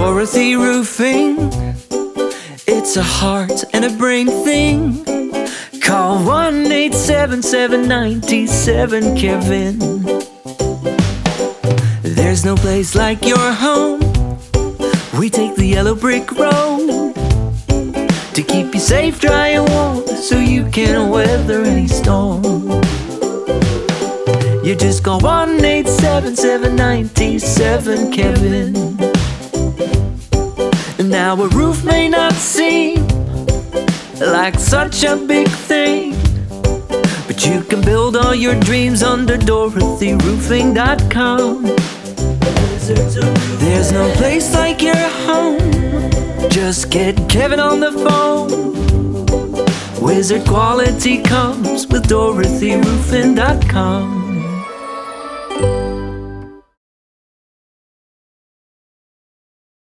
Dorothy Roofing, it's a heart and a brain thing. Call 1-877-97-KEVIN. There's no place like your home. We take the yellow brick road to keep you safe, dry and warm, so you can weather any storm. You just call 1-877-97-KEVIN. Now a roof may not seem like such a big thing, but you can build all your dreams under DorothyRoofing.com. There's no place like your home. Just get Kevin on the phone. Wizard quality comes with DorothyRoofing.com.